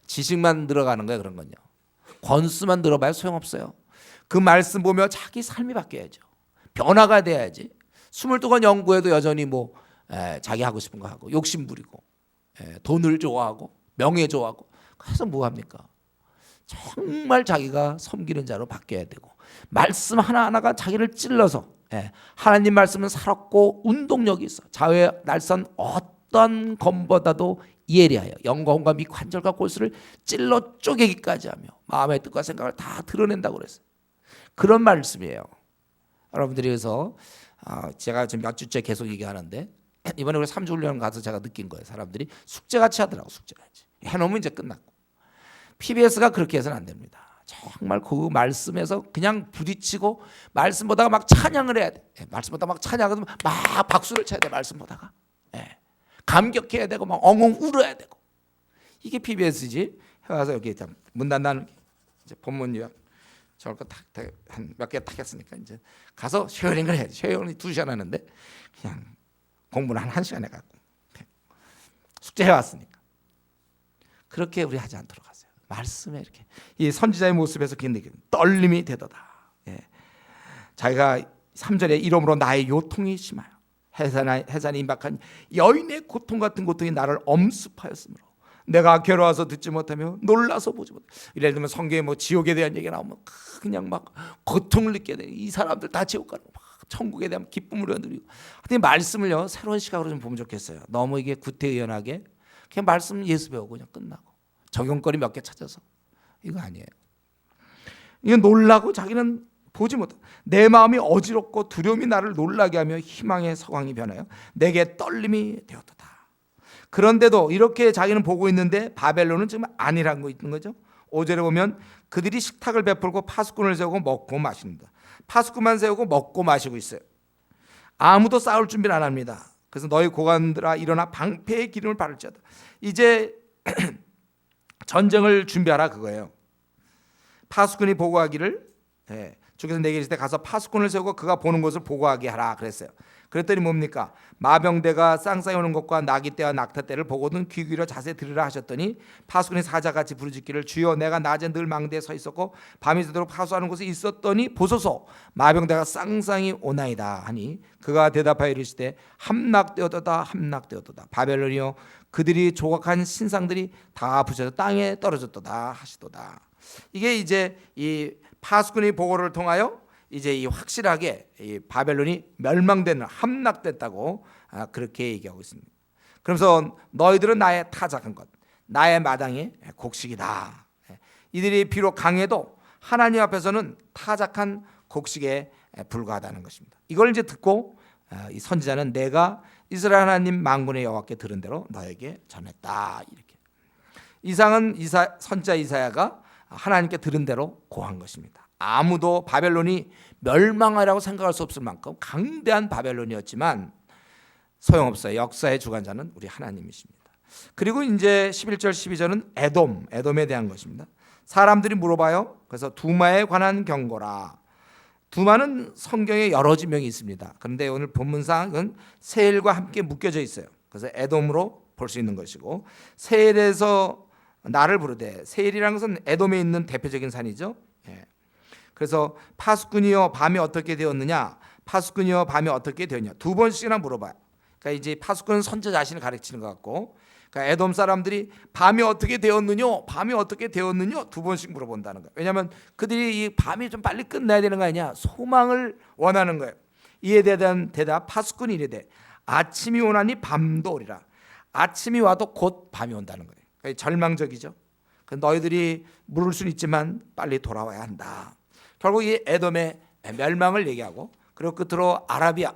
지식만 늘어가는 거예요, 그런 건요. 권수만 들어봐야 소용없어요. 그 말씀 보며 자기 삶이 바뀌어야죠. 변화가 돼야지. 22권 연구해도 여전히 뭐 자기 하고 싶은 거 하고 욕심 부리고 돈을 좋아하고 명예 좋아하고 그래서 뭐합니까? 정말 자기가 섬기는 자로 바뀌어야 되고 말씀 하나하나가 자기를 찔러서 하나님 말씀은 살았고 운동력이 있어. 자외 날선 어떤 검보다도 예리하여 영과 혼과 미 관절과 골수를 찔러 쪼개기까지 하며 마음의 뜻과 생각을 다 드러낸다고 그랬어요. 그런 말씀이에요. 여러분들이 그래서 제가 지금 몇 주째 계속 얘기하는데 이번에 우리 3주 훈련 가서 제가 느낀 거예요. 사람들이 숙제같이 하더라고. 숙제같이 해놓으면 이제 끝났고 PBS가 그렇게 해서는 안 됩니다. 정말 그 말씀에서 그냥 부딪히고 말씀 보다가 막 찬양을 해야 돼. 말씀 보다가 막 찬양하면 막 박수를 쳐야 돼. 말씀 보다가 감격해야 되고 막 엉엉 울어야 되고 이게 PBS지. 해와서 여기 문 닫는 이제 본문 요약 저걸 몇 개 딱 했으니까 이제 가서 쉐어링을 해야지. 쉐어링이 2시간 하는데 그냥 공부는 한 1시간 해갖고 숙제 해왔으니까 그렇게 우리 하지 않도록 하세요. 말씀에 이렇게 이 선지자의 모습에서 그 느낌 떨림이 되도다. 자기가 3절에 이러므로 나의 요통이 심하여 해산이 임박한 여인의 고통 같은 고통이 나를 엄습하였으므로 내가 괴로워서 듣지 못하며 놀라서 보지 못해. 예를 들면 성경에 뭐 지옥에 대한 얘기가 나오면 그냥 막 고통을 느끼게 돼. 이 사람들 다 지옥 가는 막 천국에 대한 기쁨을 누리고. 하여튼 말씀을요 새로운 시각으로 좀 보면 좋겠어요. 너무 이게 구태의연하게 그냥 말씀 예수 배우고 그냥 끝나고 적용거리 몇 개 찾아서 이거 아니에요. 이거 놀라고 자기는 보지 못해. 내 마음이 어지럽고 두려움이 나를 놀라게 하며 희망의 서광이 변하여 내게 떨림이 되었도다. 그런데도 이렇게 자기는 보고 있는데 바벨론은 지금 아니라는 거 있는 거죠. 5절에 보면 그들이 식탁을 베풀고 파수꾼을 세우고 먹고 마십니다. 파수꾼만 세우고 먹고 마시고 있어요. 아무도 싸울 준비를 안 합니다. 그래서 너희 고관들아 일어나 방패의 기름을 바를지어다. 이제 전쟁을 준비하라 그거예요. 파수꾼이 보고하기를 주께서 내게 이르시되 가서 파수꾼을 세우고 그가 보는 것을 보고하게 하라 그랬어요. 그랬더니 뭡니까? 마병대가 쌍쌍이 오는 것과 나기 때와 낙타 때를 보고는 귀 기울여 자세히 들으라 하셨더니 파수꾼이 사자같이 부르짖기를 주여 내가 낮에 늘 망대에 서 있었고 밤이 새도록 파수하는 곳에 있었더니 보소서 마병대가 쌍쌍이 오나이다 하니 그가 대답하여 이르시되 함락되었도다 함락되었도다 바벨론이여 그들이 조각한 신상들이 다 부셔져 땅에 떨어졌도다 하시도다. 이게 이제 이 파수꾼의 보고를 통하여 이제 이 확실하게 이 바벨론이 멸망되는 함락됐다고 그렇게 얘기하고 있습니다. 그러면서 너희들은 나의 타작한 것, 나의 마당의 곡식이다. 이들이 비록 강해도 하나님 앞에서는 타작한 곡식에 불과하다는 것입니다. 이걸 이제 듣고 이 선지자는 내가 이스라엘 하나님 만군의 여호와께 들은 대로 너에게 전했다. 이렇게 이상은 선지자 이사야가 하나님께 들은 대로 고한 것입니다. 아무도 바벨론이 멸망하라고 생각할 수 없을 만큼 강대한 바벨론이었지만 소용없어요. 역사의 주관자는 우리 하나님이십니다. 그리고 이제 11절 12절은 에돔에 대한 것입니다. 사람들이 물어봐요. 그래서 두마에 관한 경고라. 두마는 성경에 여러 지명이 있습니다. 그런데 오늘 본문상은 세일과 함께 묶여져 있어요. 그래서 에돔으로 볼 수 있는 것이고 세일에서 나를 부르되 세일이라는 것은 에돔에 있는 대표적인 산이죠. 그래서 파수꾼이여 밤이 어떻게 되었느냐, 파수꾼이여 밤이 어떻게 되었냐 두 번씩이나 물어봐요. 그러니까 이제 파수꾼은 선지자 자신을 가르치는 것 같고, 그러니까 에돔 사람들이 밤이 어떻게 되었느냐, 밤이 어떻게 되었느냐 두 번씩 물어본다는 거예요. 왜냐하면 그들이 이 밤이 좀 빨리 끝나야 되는 거 아니냐, 소망을 원하는 거예요. 이에 대한 대답 파수꾼이 이르되 아침이 오나니 밤도 오리라. 아침이 와도 곧 밤이 온다는 거예요. 그러니까 절망적이죠. 너희들이 물을 수는 있지만 빨리 돌아와야 한다. 결국 이 에돔의 멸망을 얘기하고, 그리고 끝으로 아라비아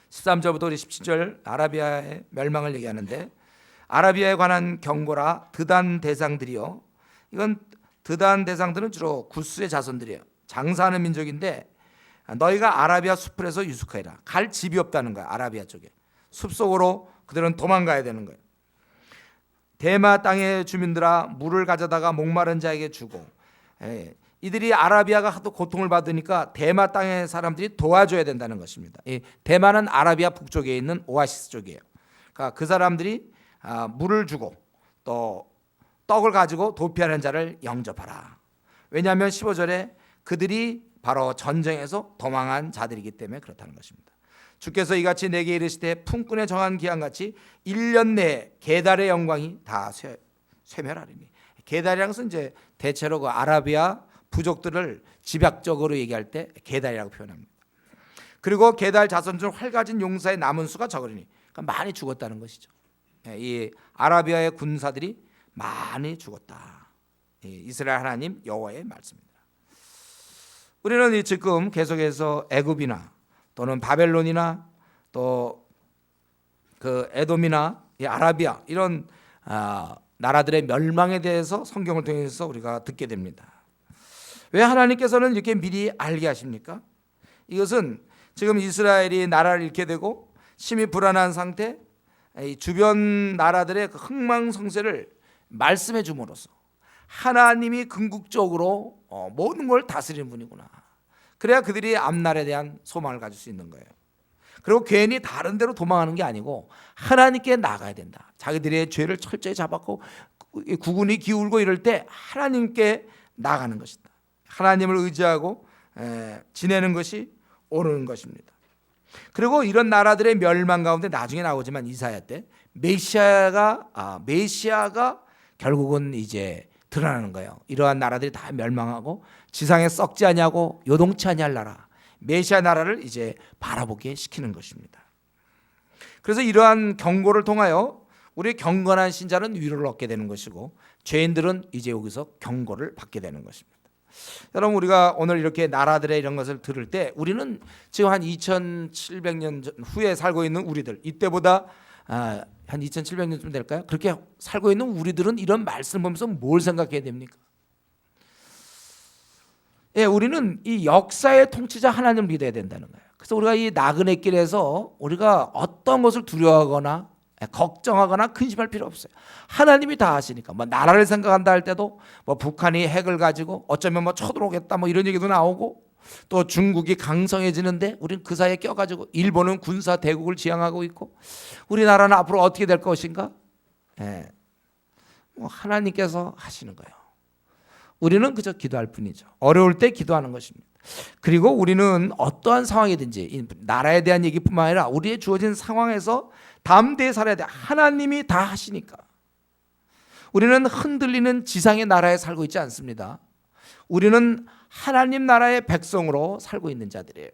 13절부터 우리 17절 아라비아의 멸망을 얘기하는데, 아라비아에 관한 경고라. 드단 대상들이요, 이건 드단 대상들은 주로 구스의 자손들이에요. 장사하는 민족인데 너희가 아라비아 숲에서 유숙하리라. 갈 집이 없다는 거야. 아라비아 쪽에 숲속으로 그들은 도망가야 되는 거예요. 대마 땅의 주민들아 물을 가져다가 목마른 자에게 주고, 이들이 아라비아가 하도 고통을 받으니까 대마 땅의 사람들이 도와줘야 된다는 것입니다. 대마는 아라비아 북쪽에 있는 오아시스 쪽이에요. 그러니까 그 사람들이 물을 주고 또 떡을 가지고 도피하는 자를 영접하라. 왜냐하면 15절에 그들이 바로 전쟁에서 도망한 자들이기 때문에 그렇다는 것입니다. 주께서 이같이 내게 이르시되 품꾼에 정한 기한같이 1년 내에 게달의 영광이 다 쇠멸하리니. 게달이라는 것은 이제 대체로 그 아라비아 부족들을 집약적으로 얘기할 때 게달이라고 표현합니다. 그리고 게달 자손 중 활가진 용사의 남은 수가 적으리니, 그러니까 많이 죽었다는 것이죠. 이 아라비아의 군사들이 많이 죽었다. 이스라엘 하나님 여호와의 말씀입니다. 우리는 지금 계속해서 애굽이나 또는 바벨론이나 또 그 에돔이나 아라비아 이런 나라들의 멸망에 대해서 성경을 통해서 우리가 듣게 됩니다. 왜 하나님께서는 이렇게 미리 알게 하십니까? 이것은 지금 이스라엘이 나라를 잃게 되고 심히 불안한 상태, 주변 나라들의 그 흥망성쇠를 말씀해 줌으로써 하나님이 궁극적으로 모든 걸 다스리는 분이구나. 그래야 그들이 앞날에 대한 소망을 가질 수 있는 거예요. 그리고 괜히 다른 데로 도망하는 게 아니고 하나님께 나가야 된다. 자기들의 죄를 철저히 잡았고 구군이 기울고 이럴 때 하나님께 나가는 것이다. 하나님을 의지하고 지내는 것이 옳은 것입니다. 그리고 이런 나라들의 멸망 가운데 나중에 나오지만 이사야 때 메시아가 결국은 이제 드러나는 거예요. 이러한 나라들이 다 멸망하고 지상에 썩지 아니하고 요동치 아니할 나라, 메시아 나라를 이제 바라보게 시키는 것입니다. 그래서 이러한 경고를 통하여 우리 경건한 신자는 위로를 얻게 되는 것이고 죄인들은 이제 여기서 경고를 받게 되는 것입니다. 여러분, 우리가 오늘 이렇게 나라들의 이런 것을 들을 때 우리는 지금 한 2700년 후에 살고 있는 우리들, 이때보다 한 2700년쯤 될까요? 그렇게 살고 있는 우리들은 이런 말씀을 보면서 뭘 생각해야 됩니까? 예, 우리는 이 역사의 통치자 하나님을 믿어야 된다는 거예요. 그래서 우리가 이 나그네 길에서 우리가 어떤 것을 두려워하거나 걱정하거나 근심할 필요 없어요. 하나님이 다 하시니까. 뭐 나라를 생각한다 할 때도 뭐 북한이 핵을 가지고 어쩌면 뭐 쳐들어오겠다 뭐 이런 얘기도 나오고, 또 중국이 강성해지는데 우리는 그 사이에 껴가지고 일본은 군사 대국을 지향하고 있고, 우리나라는 앞으로 어떻게 될 것인가? 예, 뭐 하나님께서 하시는 거예요. 우리는 그저 기도할 뿐이죠. 어려울 때 기도하는 것입니다. 그리고 우리는 어떠한 상황이든지 나라에 대한 얘기뿐만 아니라 우리의 주어진 상황에서 담대히 살아야 돼. 하나님이 다 하시니까. 우리는 흔들리는 지상의 나라에 살고 있지 않습니다. 우리는 하나님 나라의 백성으로 살고 있는 자들이에요.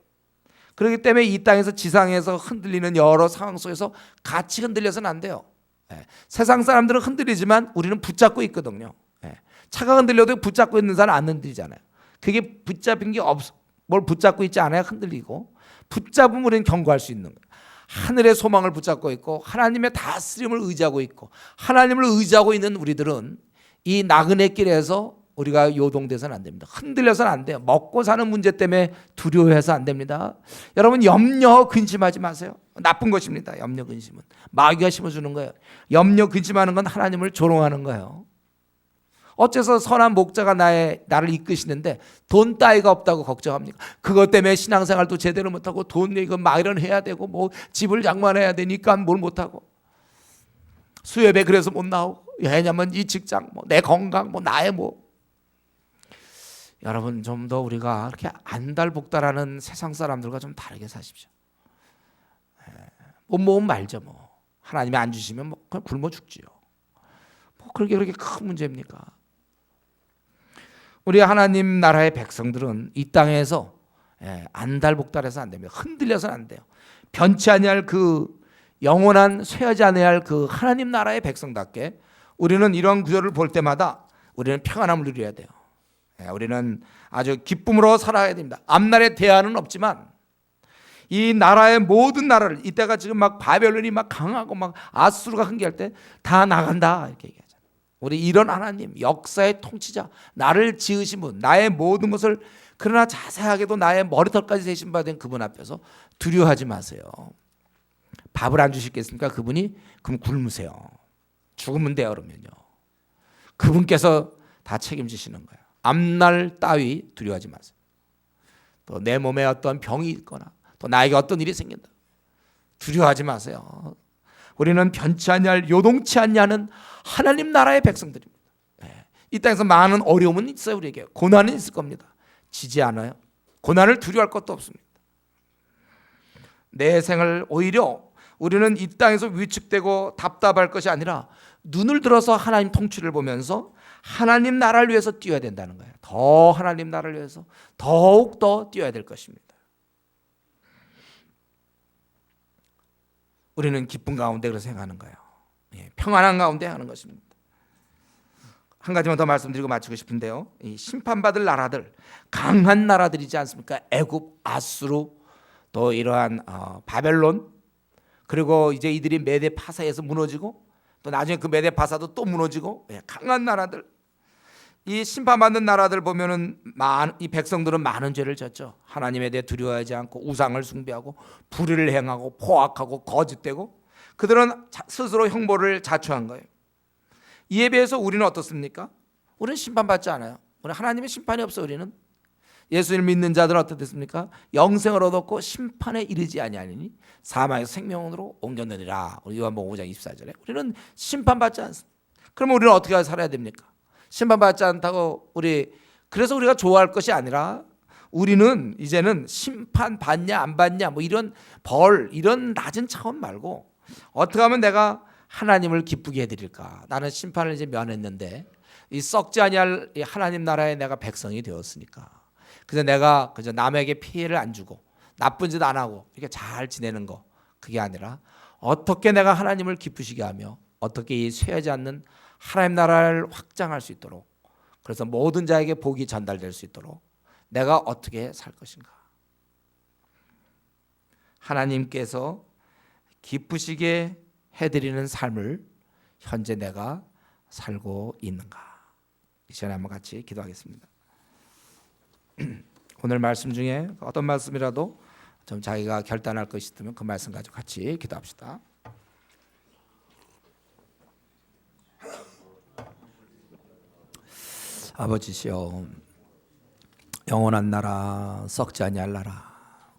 그렇기 때문에 이 땅에서 지상에서 흔들리는 여러 상황 속에서 같이 흔들려서는 안 돼요. 세상 사람들은 흔들리지만 우리는 붙잡고 있거든요. 차가 흔들려도 붙잡고 있는 사람 안 흔들리잖아요. 그게 붙잡힌 게 없어. 뭘 붙잡고 있지 않아야 흔들리고, 붙잡으면 우리는 경고할 수 있는 거예요. 하늘의 소망을 붙잡고 있고 하나님의 다스림을 의지하고 있고 하나님을 의지하고 있는 우리들은 이 나그네 길에서 우리가 요동돼서는 안 됩니다. 흔들려서는 안 돼요. 먹고 사는 문제 때문에 두려워해서 안 됩니다. 여러분, 염려 근심하지 마세요. 나쁜 것입니다. 염려 근심은 마귀가 심어주는 거예요. 염려 근심하는 건 하나님을 조롱하는 거예요. 어째서 선한 목자가 나를 이끄시는데 돈 따위가 없다고 걱정합니까? 그것 때문에 신앙생활도 제대로 못하고 돈 이거 마련해야 되고 뭐 집을 양만해야 되니까 뭘 못하고 수협에 그래서 못 나오고, 왜냐면 이 직장 뭐 내 건강 뭐 나의 뭐. 여러분, 좀 더 우리가 그렇게 안달복달하는 세상 사람들과 좀 다르게 사십시오. 못 모으면 말죠 뭐. 하나님이 안 주시면 뭐 그냥 굶어 죽지요. 뭐 그렇게 큰 문제입니까? 우리 하나님 나라의 백성들은 이 땅에서 안달복달해서 안 됩니다. 흔들려서는 안 돼요. 변치 아니할 그 영원한 쇠하지 않아야 할 그 하나님 나라의 백성답게 우리는 이런 구절을 볼 때마다 우리는 평안함을 누려야 돼요. 우리는 아주 기쁨으로 살아야 됩니다. 앞날에 대안은 없지만 이 나라의 모든 나라를, 이때가 지금 막 바벨론이 막 강하고 막 아수르가 흥기할 때 다 나간다 이렇게 얘기하잖아요. 우리 이런 하나님, 역사의 통치자, 나를 지으신 분, 나의 모든 것을 그러나 자세하게도 나의 머리털까지 세신 바 된 그분 앞에서 두려워하지 마세요. 밥을 안 주시겠습니까? 그분이? 그럼 굶으세요. 죽으면 돼요. 그러면요. 그분께서 다 책임지시는 거예요. 앞날 따위 두려워하지 마세요. 또 내 몸에 어떤 병이 있거나 또 나에게 어떤 일이 생긴다, 두려워하지 마세요. 우리는 변치 아니할 요동치 않냐는 하나님 나라의 백성들입니다. 이 땅에서 많은 어려움은 있어요. 우리에게 고난은 있을 겁니다. 지지 않아요. 고난을 두려워할 것도 없습니다. 내 생을 오히려 우리는 이 땅에서 위축되고 답답할 것이 아니라 눈을 들어서 하나님 통치를 보면서 하나님 나라를 위해서 뛰어야 된다는 거예요. 더 하나님 나라를 위해서 더욱 더 뛰어야 될 것입니다. 우리는 기쁨 가운데 그렇게 생각하는 거예요. 평안한 가운데 하는 것입니다. 한 가지만 더 말씀드리고 마치고 싶은데요. 이 심판받을 나라들, 강한 나라들이지 않습니까? 애굽, 아수르, 또 이러한 바벨론, 그리고 이제 이들이 메대 파사에서 무너지고 또 나중에 그 메대 파사도 또 무너지고, 강한 나라들, 이 심판받는 나라들 보면은 이 백성들은 많은 죄를 졌죠. 하나님에 대해 두려워하지 않고 우상을 숭배하고 불의를 행하고 포악하고 거짓되고, 그들은 스스로 형벌을 자초한 거예요. 이에 비해서 우리는 어떻습니까? 우리는 심판받지 않아요. 우리 하나님의 심판이 없어요. 우리는 예수님을 믿는 자들은 어떻습니까? 영생을 얻었고 심판에 이르지 아니하니 사망에서 생명으로 옮겨내리라. 우리 요한복음 5장 24절에 우리는 심판받지 않습니다. 그러면 우리는 어떻게 살아야 됩니까? 심판받지 않다고 그래서 우리가 좋아할 것이 아니라 우리는 이제는 심판 받냐 안 받냐 뭐 이런 이런 낮은 차원 말고 어떻게 하면 내가 하나님을 기쁘게 해드릴까? 나는 심판을 이제 면했는데 이 썩지 아니할 하나님 나라에 내가 백성이 되었으니까, 그래서 내가 그저 남에게 피해를 안 주고 나쁜 짓 안 하고 이렇게 잘 지내는 거, 그게 아니라 어떻게 내가 하나님을 기쁘시게 하며 어떻게 이 쇠하지 않는 하나님 나라를 확장할 수 있도록, 그래서 모든 자에게 복이 전달될 수 있도록 내가 어떻게 살 것인가. 하나님께서 기쁘시게 해드리는 삶을 현재 내가 살고 있는가? 이 시간에 한번 같이 기도하겠습니다. 오늘 말씀 중에 어떤 말씀이라도 좀 자기가 결단할 것이 있으면 그 말씀 가지고 같이 기도합시다. 아버지시여, 영원한 나라 썩지 아니할 나라